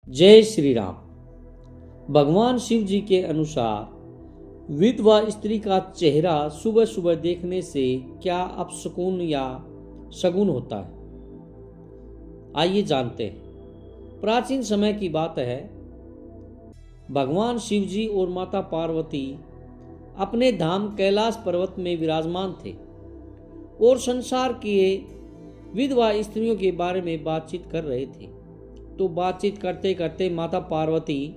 जय श्री राम। भगवान शिव जी के अनुसार विधवा स्त्री का चेहरा सुबह सुबह देखने से क्या अपशकुन या शगुन होता है, आइए जानते हैं। प्राचीन समय की बात है, भगवान शिव जी और माता पार्वती अपने धाम कैलाश पर्वत में विराजमान थे और संसार के विधवा स्त्रियों के बारे में बातचीत कर रहे थे। तो बातचीत करते करते माता पार्वती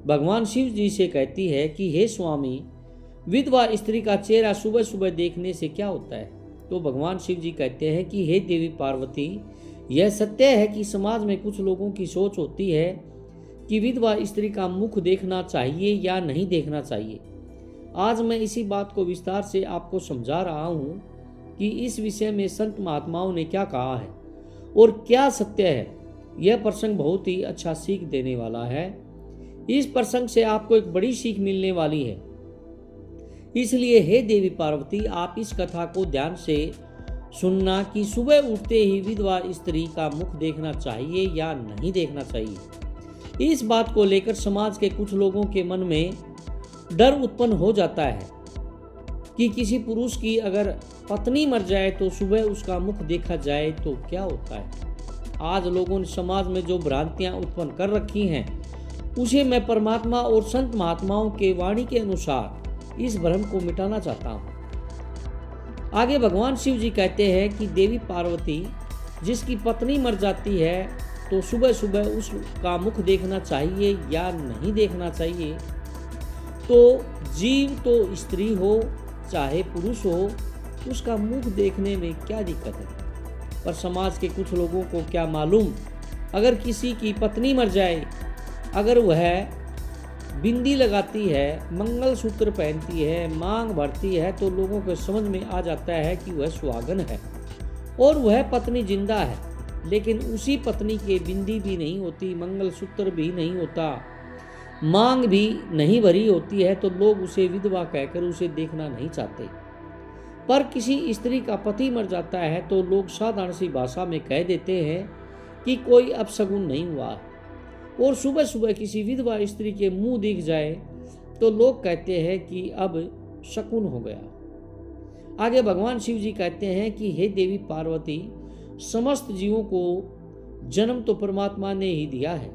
भगवान शिव जी से कहती है कि हे स्वामी, विधवा स्त्री का चेहरा सुबह सुबह देखने से क्या होता है। तो भगवान शिव जी कहते हैं कि हे देवी पार्वती, यह सत्य है कि समाज में कुछ लोगों की सोच होती है कि विधवा स्त्री का मुख देखना चाहिए या नहीं देखना चाहिए। आज मैं इसी बात को विस्तार से आपको समझा रहा हूँ कि इस विषय में संत महात्माओं ने क्या कहा है और क्या सत्य है। यह प्रसंग बहुत ही अच्छा सीख देने वाला है। इस प्रसंग से आपको एक बड़ी सीख मिलने वाली है। इसलिए हे देवी पार्वती, आप इस कथा को ध्यान से सुनना कि सुबह उठते ही विधवा स्त्री का मुख देखना चाहिए या नहीं देखना चाहिए। इस बात को लेकर समाज के कुछ लोगों के मन में डर उत्पन्न हो जाता है कि किसी पुरुष की अगर पत्नी मर जाए तो सुबह उसका मुख देखा जाए तो क्या होता है। आज लोगों ने समाज में जो भ्रांतियां उत्पन्न कर रखी हैं, उसे मैं परमात्मा और संत महात्माओं के वाणी के अनुसार इस भ्रम को मिटाना चाहता हूं। आगे भगवान शिव जी कहते हैं कि देवी पार्वती, जिसकी पत्नी मर जाती है तो सुबह सुबह उसका मुख देखना चाहिए या नहीं देखना चाहिए। तो जीव तो स्त्री हो चाहे पुरुष हो, उसका मुख देखने में क्या दिक्कत है। पर समाज के कुछ लोगों को क्या मालूम, अगर किसी की पत्नी मर जाए, अगर वह बिंदी लगाती है, मंगलसूत्र पहनती है, मांग भरती है, तो लोगों को समझ में आ जाता है कि वह सुहागन है और वह पत्नी जिंदा है। लेकिन उसी पत्नी के बिंदी भी नहीं होती, मंगलसूत्र भी नहीं होता, मांग भी नहीं भरी होती है, तो लोग उसे विधवा कहकर उसे देखना नहीं चाहते। पर किसी स्त्री का पति मर जाता है तो लोग साधारण सी भाषा में कह देते हैं कि कोई अपशगुन नहीं हुआ। और सुबह सुबह किसी विधवा स्त्री के मुंह दिख जाए तो लोग कहते हैं कि अब शकुन हो गया। आगे भगवान शिव जी कहते हैं कि हे देवी पार्वती, समस्त जीवों को जन्म तो परमात्मा ने ही दिया है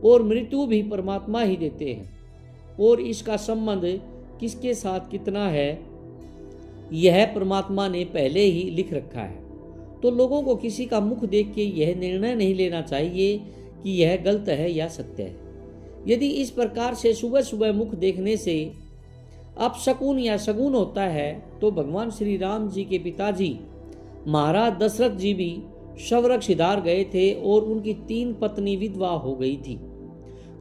और मृत्यु भी परमात्मा ही देते हैं, और इसका संबंध किसके साथ कितना है यह परमात्मा ने पहले ही लिख रखा है। तो लोगों को किसी का मुख देख के यह निर्णय नहीं लेना चाहिए कि यह गलत है या सत्य है। यदि इस प्रकार से सुबह सुबह मुख देखने से अपशकुन या शगुन होता है तो भगवान श्री राम जी के पिताजी महाराज दशरथ जी भी शवरक सिधार गए थे और उनकी 3 पत्नी विधवा हो गई थी,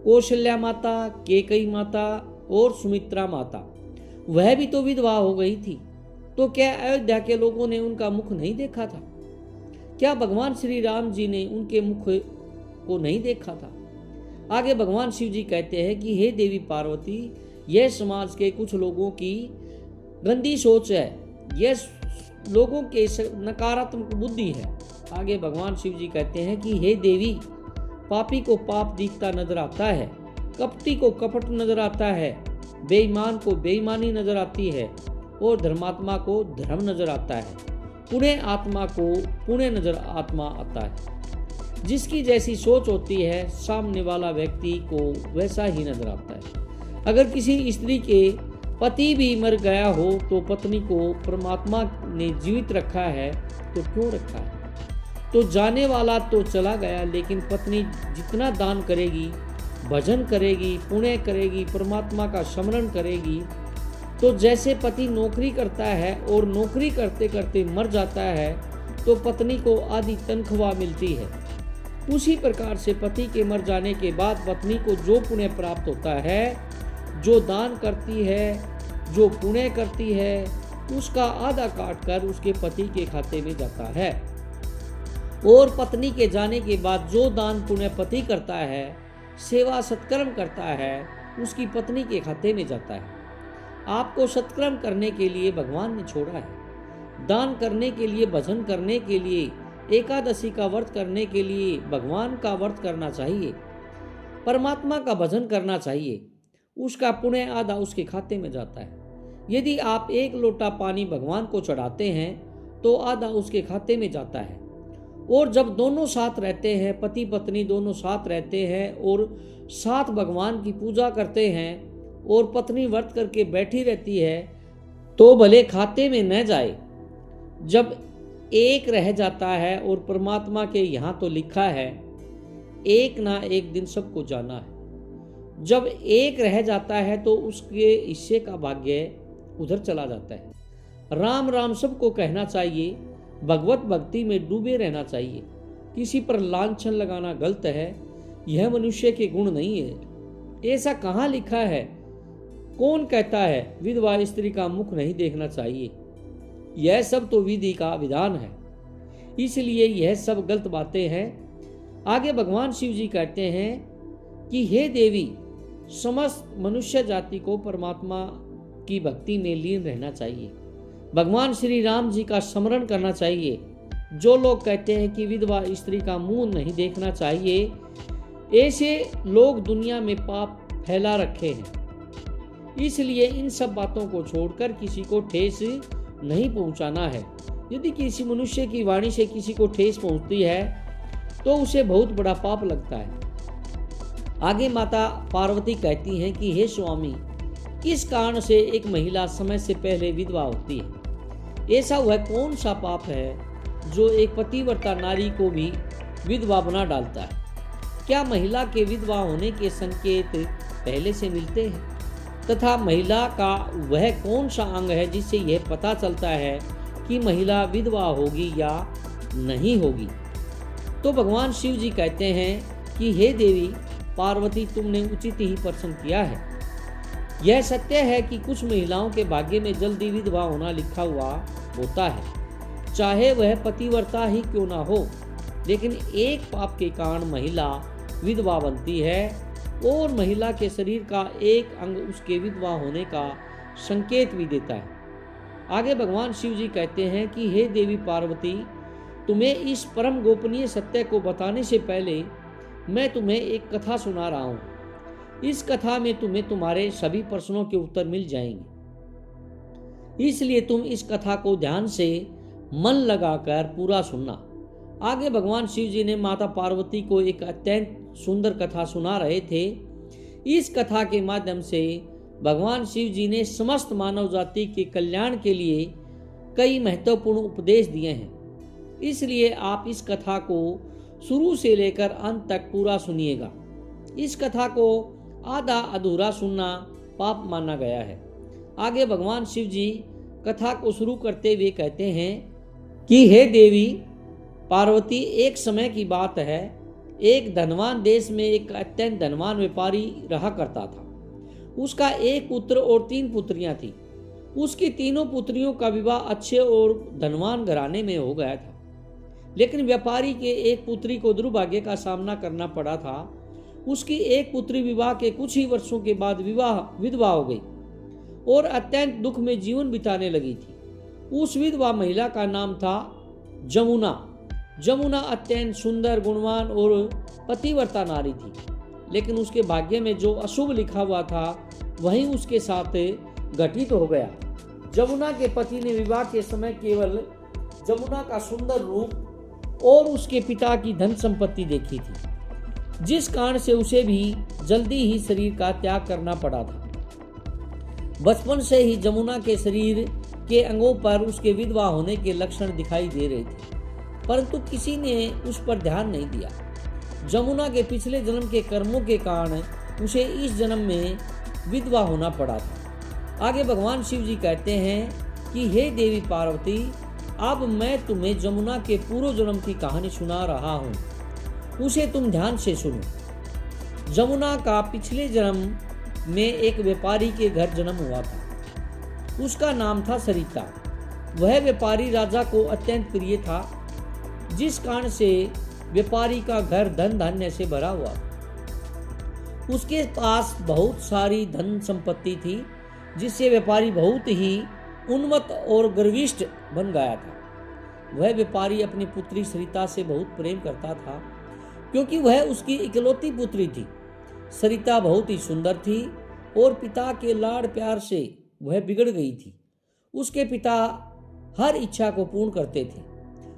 कौशल्या माता, कैकेयी माता और सुमित्रा माता। वह भी तो विधवा हो गई थी। तो क्या अयोध्या के लोगों ने उनका मुख नहीं देखा था? क्या भगवान श्री राम जी ने उनके मुख को नहीं देखा था? आगे भगवान शिव जी कहते हैं कि हे देवी पार्वती, यह समाज के कुछ लोगों की गंदी सोच है, यह लोगों के नकारात्मक बुद्धि है। आगे भगवान शिव जी कहते हैं कि हे देवी, पापी को पाप दिखता नजर आता है, कपटी को कपट नजर आता है, बेईमान को बेईमानी नजर आती है और धर्मात्मा को धर्म नजर आता है, पुण्य आत्मा को पुण्य नजर आत्मा आता है। जिसकी जैसी सोच होती है, सामने वाला व्यक्ति को वैसा ही नजर आता है। अगर किसी स्त्री के पति भी मर गया हो तो पत्नी को परमात्मा ने जीवित रखा है, तो क्यों रखा है? तो जाने वाला तो चला गया, लेकिन पत्नी जितना दान करेगी, भजन करेगी, पुण्य करेगी, परमात्मा का स्मरण करेगी, तो जैसे पति नौकरी करता है और नौकरी करते करते मर जाता है तो पत्नी को आधी तनख्वाह मिलती है, उसी प्रकार से पति के मर जाने के बाद पत्नी को जो पुण्य प्राप्त होता है, जो दान करती है, जो पुण्य करती है, उसका आधा काट कर उसके पति के खाते में जाता है। और पत्नी के जाने के बाद जो दान पुण्य पति करता है, सेवा सत्कर्म करता है, उसकी पत्नी के खाते में जाता है। आपको सत्कर्म करने के लिए भगवान ने छोड़ा है, दान करने के लिए, भजन करने के लिए, एकादशी का व्रत करने के लिए भगवान का व्रत करना चाहिए। परमात्मा का भजन करना चाहिए। उसका पुण्य आधा उसके खाते में जाता है। यदि आप 1 लोटा पानी भगवान को चढ़ाते हैं तो आधा उसके खाते में जाता है। और जब दोनों साथ रहते हैं, पति पत्नी दोनों साथ रहते हैं और साथ भगवान की पूजा करते हैं और पत्नी व्रत करके बैठी रहती है, तो भले खाते में न जाए। जब एक रह जाता है, और परमात्मा के यहाँ तो लिखा है एक ना एक दिन सबको जाना है। जब एक रह जाता है तो उसके हिस्से का भाग्य उधर चला जाता है। राम राम सबको कहना चाहिए, भगवत भक्ति में डूबे रहना चाहिए। किसी पर लांछन लगाना गलत है, यह मनुष्य के गुण नहीं है। ऐसा कहाँ लिखा है? कौन कहता है विधवा स्त्री का मुख नहीं देखना चाहिए? यह सब तो विधि का विधान है, इसलिए यह सब गलत बातें हैं। आगे भगवान शिव जी कहते हैं कि हे देवी, समस्त मनुष्य जाति को परमात्मा की भक्ति में लीन रहना चाहिए। भगवान श्री राम जी का स्मरण करना चाहिए। जो लोग कहते हैं कि विधवा स्त्री का मुंह नहीं देखना चाहिए, ऐसे लोग दुनिया में पाप फैला रखे हैं। इसलिए इन सब बातों को छोड़कर किसी को ठेस नहीं पहुंचाना है। यदि किसी मनुष्य की वाणी से किसी को ठेस पहुंचती है तो उसे बहुत बड़ा पाप लगता है। आगे माता पार्वती कहती हैं कि हे स्वामी, किस कारण से एक महिला समय से पहले विधवा होती है? ऐसा वह कौन सा पाप है जो एक पतिव्रता नारी को भी विधवा बना डालता है? क्या महिला के विधवा होने के संकेत पहले से मिलते हैं? तथा महिला का वह कौन सा अंग है जिससे यह पता चलता है कि महिला विधवा होगी या नहीं होगी? तो भगवान शिव जी कहते हैं कि हे देवी पार्वती, तुमने उचित ही प्रश्न किया है। यह सत्य है कि कुछ महिलाओं के भाग्य में जल्दी विधवा होना लिखा हुआ होता है, चाहे वह पतिव्रता ही क्यों ना हो। लेकिन एक पाप के कारण महिला विधवा बनती है और महिला के शरीर का एक अंग उसके विधवा होने का संकेत भी देता है। आगे भगवान शिव जी कहते हैं कि हे देवी पार्वती, तुम्हें इस परम गोपनीय सत्य को बताने से पहले मैं तुम्हें एक कथा सुना रहा हूँ। इस कथा में तुम्हें तुम्हारे सभी प्रश्नों के उत्तर मिल जाएंगे, इसलिए तुम इस कथा को ध्यान से मन लगाकर पूरा सुनना। आगे भगवान शिव जी ने माता पार्वती को एक अत्यंत सुंदर कथा सुना रहे थे। इस कथा के माध्यम से भगवान शिव जी ने समस्त मानव जाति के कल्याण के लिए कई महत्वपूर्ण उपदेश दिए हैं। इसलिए आप इस कथा को शुरू से लेकर अंत तक पूरा सुनिएगा। इस कथा को आधा अधूरा सुनना पाप माना गया है। आगे भगवान शिव जी कथा को शुरू करते हुए कहते हैं कि हे देवी पार्वती, एक समय की बात है, एक धनवान देश में एक अत्यंत धनवान व्यापारी रहा करता था। उसका एक पुत्र और 3 पुत्रियां थी। उसकी तीनों पुत्रियों का विवाह अच्छे और धनवान घराने में हो गया था, लेकिन व्यापारी के एक पुत्री को दुर्भाग्य का सामना करना पड़ा था। उसकी एक पुत्री विवाह के कुछ ही वर्षों के बाद विधवा हो गई और अत्यंत दुख में जीवन बिताने लगी थी। उस विधवा महिला का नाम था जमुना। जमुना अत्यंत सुंदर, गुणवान और पतिव्रता नारी थी, लेकिन उसके भाग्य में जो अशुभ लिखा हुआ था वही उसके साथ घटित हो गया। जमुना के पति ने विवाह के समय केवल जमुना का सुंदर रूप और उसके पिता की धन संपत्ति देखी थी, जिस कारण से उसे भी जल्दी ही शरीर का त्याग करना पड़ा था। बचपन से ही जमुना के शरीर के अंगों पर उसके विधवा होने के लक्षण दिखाई दे रहे थे, परंतु किसी ने उस पर ध्यान नहीं दिया। जमुना के पिछले जन्म के कर्मों के कारण उसे इस जन्म में विधवा होना पड़ा था। आगे भगवान शिव जी कहते हैं कि हे देवी पार्वती, अब मैं तुम्हें जमुना के पूर्व जन्म की कहानी सुना रहा हूँ, उसे तुम ध्यान से सुनो। जमुना का पिछले जन्म में एक व्यापारी के घर जन्म हुआ था। उसका नाम था सरिता। वह व्यापारी राजा को अत्यंत प्रिय था, जिस कारण से व्यापारी का घर धन धान्य से भरा हुआ। उसके पास बहुत सारी धन संपत्ति थी, जिससे व्यापारी बहुत ही उन्मत्त और गर्विष्ठ बन गया था। वह व्यापारी अपनी पुत्री सरिता से बहुत प्रेम करता था, क्योंकि वह उसकी इकलौती पुत्री थी। सरिता बहुत ही सुंदर थी और पिता के लाड़ प्यार से वह बिगड़ गई थी। उसके पिता हर इच्छा को पूर्ण करते थे,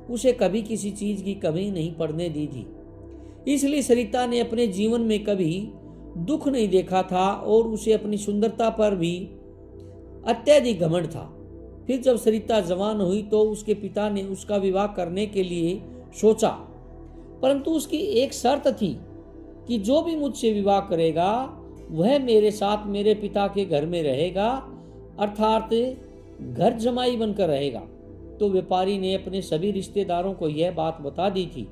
उसे कभी किसी चीज की कमी नहीं पड़ने दी थी। इसलिए सरिता ने अपने जीवन में कभी दुख नहीं देखा था और उसे अपनी सुंदरता पर भी अत्यधिक घमंड था। फिर जब सरिता जवान हुई तो उसके पिता ने उसका विवाह करने के लिए सोचा, परंतु उसकी एक शर्त थी कि जो भी मुझसे विवाह करेगा वह मेरे साथ मेरे पिता के घर में रहेगा, अर्थात घर जमाई बनकर रहेगा। तो व्यापारी ने अपने सभी रिश्तेदारों को यह बात बता दी थी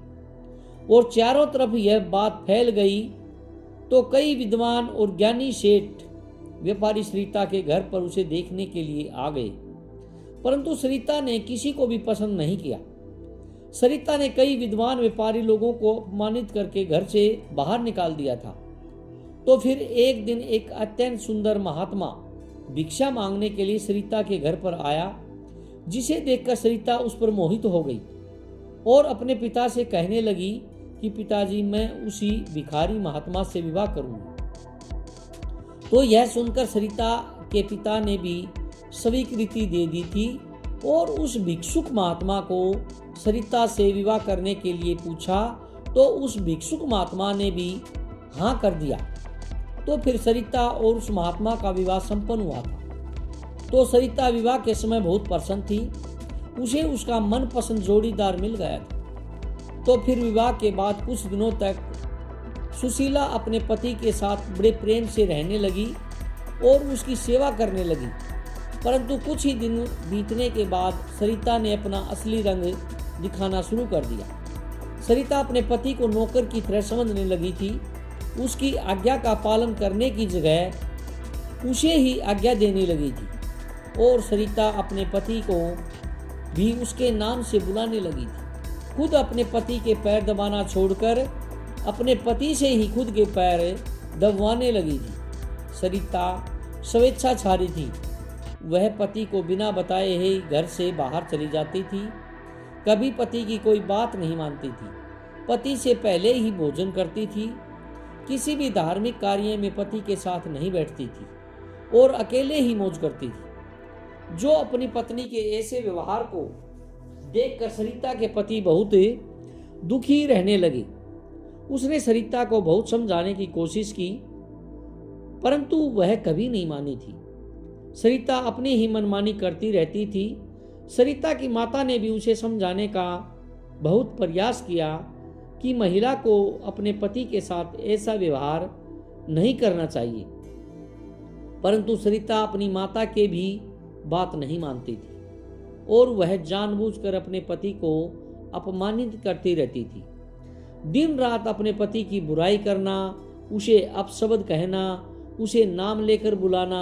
और चारों तरफ यह बात फैल गई। तो कई विद्वान और ज्ञानी सेठ व्यापारी सरिता के घर पर उसे देखने के लिए आ गए, परंतु सरिता ने किसी को भी पसंद नहीं किया। सरिता ने कई विद्वान व्यापारी लोगों को अपमानित करके घर से बाहर निकाल दिया था। तो फिर एक दिन एक अत्यंत सुंदर महात्मा भिक्षा मांगने के लिए सरिता के घर पर आया, जिसे देखकर सरिता उस पर मोहित हो गई और अपने पिता से कहने लगी कि पिताजी, मैं उसी भिखारी महात्मा से विवाह करूंगी। तो यह सुनकर सरिता के पिता ने भी स्वीकृति दे दी थी और उस भिक्षुक महात्मा को सरिता से विवाह करने के लिए पूछा। तो उस भिक्षुक महात्मा ने भी हाँ कर दिया। तो फिर सरिता और उस महात्मा का विवाह संपन्न हुआ था। तो सरिता विवाह के समय बहुत प्रसन्न थी, उसे उसका मनपसंद जोड़ीदार मिल गया था। तो फिर विवाह के बाद कुछ दिनों तक सुशीला अपने पति के साथ बड़े प्रेम से रहने लगी और उसकी सेवा करने लगी। परंतु कुछ ही दिन बीतने के बाद सरिता ने अपना असली रंग दिखाना शुरू कर दिया। सरिता अपने पति को नौकर की तरह समझने लगी थी। उसकी आज्ञा का पालन करने की जगह उसे ही आज्ञा देने लगी थी और सरिता अपने पति को भी उसके नाम से बुलाने लगी थी। खुद अपने पति के पैर दबाना छोड़कर अपने पति से ही खुद के पैर दबवाने लगी थी। सरिता स्वेच्छाचारी थी, वह पति को बिना बताए ही घर से बाहर चली जाती थी। कभी पति की कोई बात नहीं मानती थी, पति से पहले ही भोजन करती थी, किसी भी धार्मिक कार्य में पति के साथ नहीं बैठती थी और अकेले ही मौज करती थी। जो अपनी पत्नी के ऐसे व्यवहार को देखकर सरिता के पति बहुत दुखी रहने लगे। उसने सरिता को बहुत समझाने की कोशिश की, परंतु वह कभी नहीं मानी थी। सरिता अपनी ही मनमानी करती रहती थी। सरिता की माता ने भी उसे समझाने का बहुत प्रयास किया कि महिला को अपने पति के साथ ऐसा व्यवहार नहीं करना चाहिए, परंतु सरिता अपनी माता के भी बात नहीं मानती थी और वह जानबूझकर अपने पति को अपमानित करती रहती थी। दिन रात अपने पति की बुराई करना, उसे अपशब्द कहना, उसे नाम लेकर बुलाना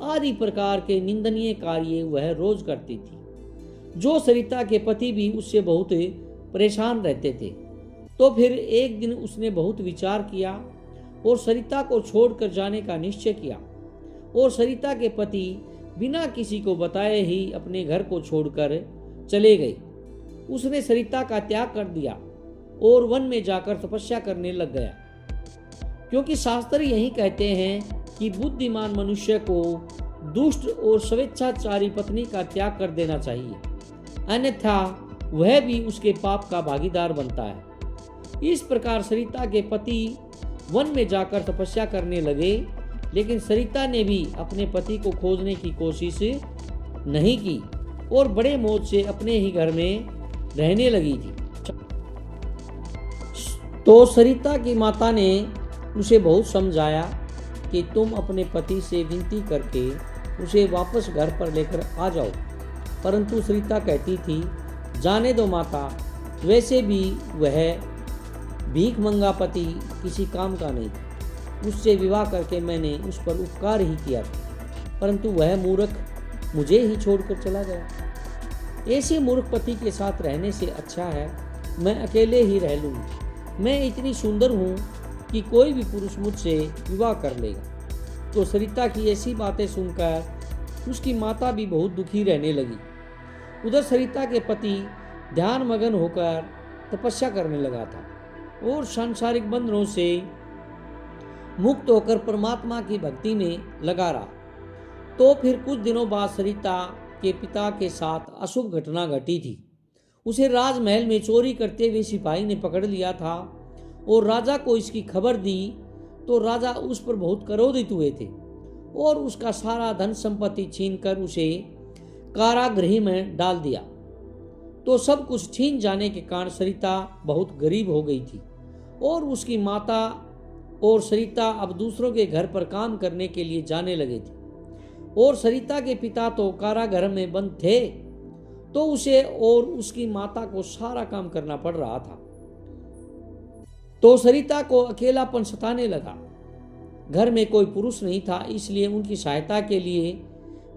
आदि प्रकार के निंदनीय कार्य वह रोज करती थी, जो सरिता के पति भी उससे बहुत परेशान रहते थे। तो फिर एक दिन उसने बहुत विचार किया और सरिता को छोड़कर जाने का निश्चय किया और सरिता के पति बिना किसी को बताए ही अपने घर को छोड़कर चले गए। उसने सरिता का त्याग कर दिया और वन में जाकर तपस्या करने लग गया, क्योंकि शास्त्र यही कहते हैं कि बुद्धिमान मनुष्य को दुष्ट और स्वेच्छाचारी पत्नी का त्याग कर देना चाहिए, अन्यथा वह भी उसके पाप का भागीदार बनता है। इस प्रकार सरिता के पति वन में जाकर तपस्या करने लगे, लेकिन सरिता ने भी अपने पति को खोजने की कोशिश नहीं की और बड़े मौज से अपने ही घर में रहने लगी थी। तो सरिता की माता ने उसे बहुत समझाया कि तुम अपने पति से विनती करके उसे वापस घर पर लेकर आ जाओ, परंतु सरिता कहती थी, जाने दो माता, वैसे भी वह भीख मंगा पति किसी काम का नहीं था। उससे विवाह करके मैंने उस पर उपकार ही किया था, परंतु वह मूर्ख मुझे ही छोड़कर चला गया। ऐसे मूर्ख पति के साथ रहने से अच्छा है मैं अकेले ही रह लूँगी। मैं इतनी सुंदर हूँ कि कोई भी पुरुष मुझसे विवाह कर लेगा। तो सरिता की ऐसी बातें सुनकर उसकी माता भी बहुत दुखी रहने लगी। उधर सरिता के पति ध्यान मगन होकर तपस्या करने लगा था और सांसारिक बंधनों से मुक्त होकर परमात्मा की भक्ति में लगा रहा। तो फिर कुछ दिनों बाद सरिता के पिता के साथ अशुभ घटना घटी थी। उसे राजमहल में चोरी करते हुए सिपाही ने पकड़ लिया था और राजा को इसकी खबर दी तो राजा उस पर बहुत क्रोधित हुए थे और उसका सारा धन संपत्ति छीनकर उसे कारागृह में डाल दिया। तो सब कुछ छीन जाने के कारण सरिता बहुत गरीब हो गई थी और उसकी माता और सरिता अब दूसरों के घर पर काम करने के लिए जाने लगे थे और सरिता के पिता तो कारागृह में बंद थे, तो उसे और उसकी माता को सारा काम करना पड़ रहा था। तो सरिता को अकेलापन सताने लगा। घर में कोई पुरुष नहीं था, इसलिए उनकी सहायता के लिए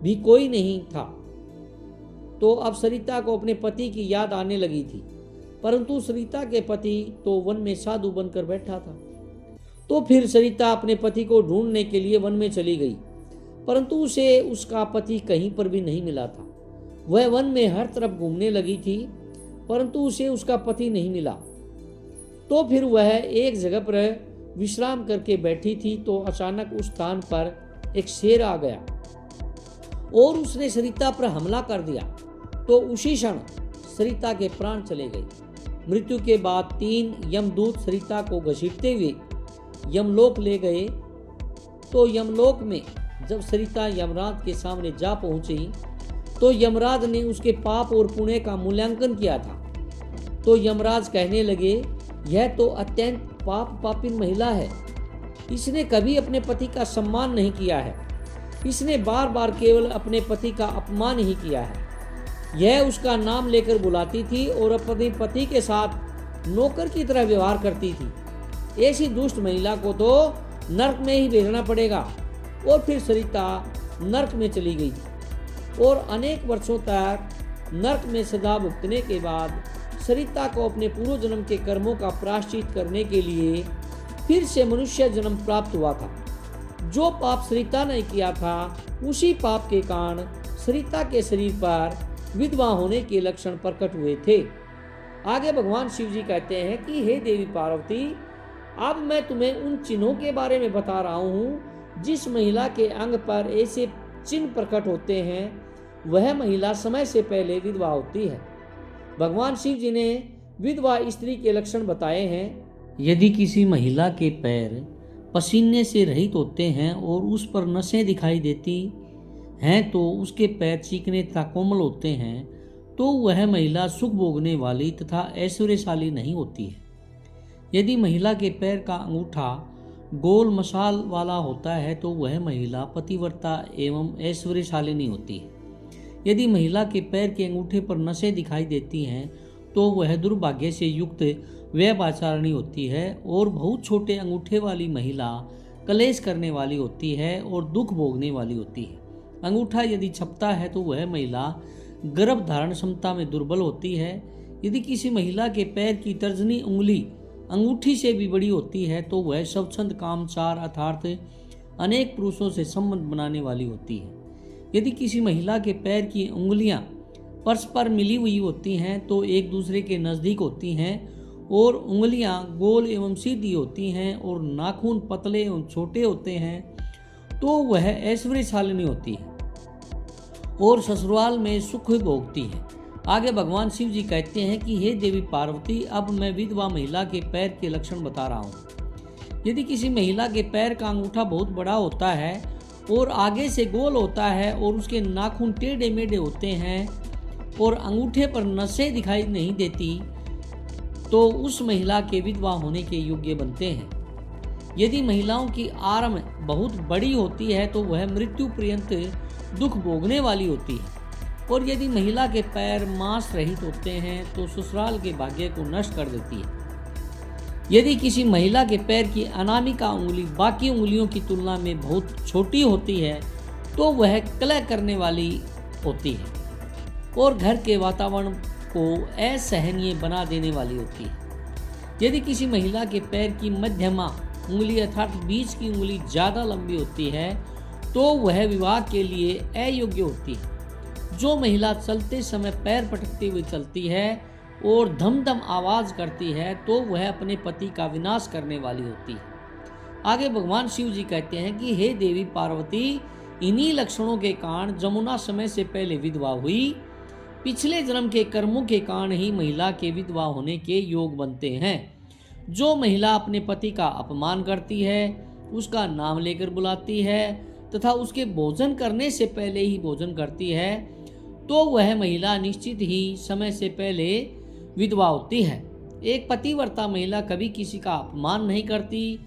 भी कोई नहीं था। तो अब सरिता को अपने पति की याद आने लगी थी, परंतु सरिता के पति तो वन में साधु बनकर बैठा था। तो फिर सरिता अपने पति को ढूंढने के लिए वन में चली गई, परंतु उसे उसका पति कहीं पर भी नहीं मिला था। वह वन में हर तरफ घूमने लगी थी, परंतु उसे उसका पति नहीं मिला। तो फिर वह एक जगह पर विश्राम करके बैठी थी, तो अचानक उस स्थान पर एक शेर आ गया और उसने सरिता पर हमला कर दिया। तो उसी क्षण सरिता के प्राण चले गए। मृत्यु के बाद 3 यमदूत सरिता को घसीटते हुए यमलोक ले गए। तो यमलोक में जब सरिता यमराज के सामने जा पहुंची तो यमराज ने उसके पाप और पुण्य का मूल्यांकन किया था। तो यमराज कहने लगे, यह तो अत्यंत पापिन महिला है। इसने कभी अपने पति का सम्मान नहीं किया है। इसने बार बार केवल अपने पति का अपमान ही किया है। यह उसका नाम लेकर बुलाती थी और अपने पति के साथ नौकर की तरह व्यवहार करती थी। ऐसी दुष्ट महिला को तो नरक में ही भेजना पड़ेगा। और फिर सरिता नरक में चली गई और अनेक वर्षों तक नरक में सजा भुगतने के बाद सरिता को अपने पूर्व जन्म के कर्मों का प्रायश्चित करने के लिए फिर से मनुष्य जन्म प्राप्त हुआ था। जो पाप सरिता ने किया था, उसी पाप के कारण सरिता के शरीर पर विधवा होने के लक्षण प्रकट हुए थे। आगे भगवान शिव जी कहते हैं कि हे देवी पार्वती, अब मैं तुम्हें उन चिन्हों के बारे में बता रहा हूँ जिस महिला के अंग पर ऐसे चिन्ह प्रकट होते हैं, वह महिला समय से पहले विधवा होती है। भगवान शिव जी ने विधवा स्त्री के लक्षण बताए हैं। यदि किसी महिला के पैर पसीने से रहित होते हैं और उस पर नसें दिखाई देती हैं, तो उसके पैर चीकने तथा कोमल होते हैं, तो वह महिला सुख भोगने वाली तथा ऐश्वर्यशाली नहीं होती है। यदि महिला के पैर का अंगूठा गोल मसाल वाला होता है, तो वह महिला पतिव्रता एवं ऐश्वर्यशालिनी होती है। यदि महिला के पैर के अंगूठे पर नसें दिखाई देती हैं, तो वह दुर्भाग्य से युक्त व्यभिचारिणी होती है। और बहुत छोटे अंगूठे वाली महिला कलेश करने वाली होती है और दुख भोगने वाली होती है। अंगूठा यदि छपता है, तो वह महिला गर्भ धारण क्षमता में दुर्बल होती है। यदि किसी महिला के पैर की तर्जनी उंगली अंगूठी से भी बड़ी होती है, तो वह स्वच्छंद कामचार अर्थात अनेक पुरुषों से संबंध बनाने वाली होती है। यदि किसी महिला के पैर की उंगलियां परस्पर मिली हुई होती हैं, तो एक दूसरे के नज़दीक होती हैं और उंगलियां गोल एवं सीधी होती हैं और नाखून पतले एवं छोटे होते हैं, तो वह ऐश्वर्यशालिनी होती है और ससुराल में सुख भोगती है। आगे भगवान शिव जी कहते हैं कि हे देवी पार्वती, अब मैं विधवा महिला के पैर के लक्षण बता रहा हूँ। यदि किसी महिला के पैर का अंगूठा बहुत बड़ा होता है और आगे से गोल होता है और उसके नाखून टेढ़े मेढ़े होते हैं और अंगूठे पर नसें दिखाई नहीं देती, तो उस महिला के विधवा होने के योग्य बनते हैं। यदि महिलाओं की आर्म बहुत बड़ी होती है, तो वह मृत्यु पर्यंत दुख भोगने वाली होती है। और यदि महिला के पैर मांस रहित होते हैं, तो ससुराल के भाग्य को नष्ट कर देती है। यदि किसी महिला के पैर की अनामिका उंगली बाकी उंगलियों की तुलना में बहुत छोटी होती है, तो वह कलह करने वाली होती है और घर के वातावरण को असहनीय बना देने वाली होती है। यदि किसी महिला के पैर की मध्यमा उंगली अर्थात बीच की उंगली ज़्यादा लंबी होती है, तो वह विवाह के लिए अयोग्य होती है। जो महिला चलते समय पैर पटकते हुए चलती है और धम धम आवाज़ करती है, तो वह अपने पति का विनाश करने वाली होती है। आगे भगवान शिव जी कहते हैं कि हे देवी पार्वती, इन्हीं लक्षणों के कारण जमुना समय से पहले विधवा हुई। पिछले जन्म के कर्मों के कारण ही महिला के विधवा होने के योग बनते हैं। जो महिला अपने पति का अपमान करती है, उसका नाम लेकर बुलाती है तथा उसके भोजन करने से पहले ही भोजन करती है, तो वह महिला निश्चित ही समय से पहले विधवा होती है। एक पतिव्रता महिला कभी किसी का अपमान नहीं करती,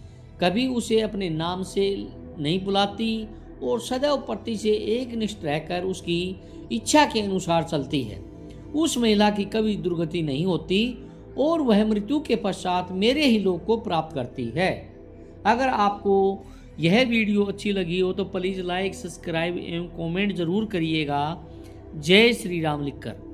कभी उसे अपने नाम से नहीं बुलाती और सदैव पति से एक निष्ठ रहकर उसकी इच्छा के अनुसार चलती है। उस महिला की कभी दुर्गति नहीं होती और वह मृत्यु के पश्चात मेरे ही लोक को प्राप्त करती है। अगर आपको यह वीडियो अच्छी लगी हो तो प्लीज़ लाइक, सब्सक्राइब एवं कमेंट जरूर करिएगा। जय श्री राम लिखकर।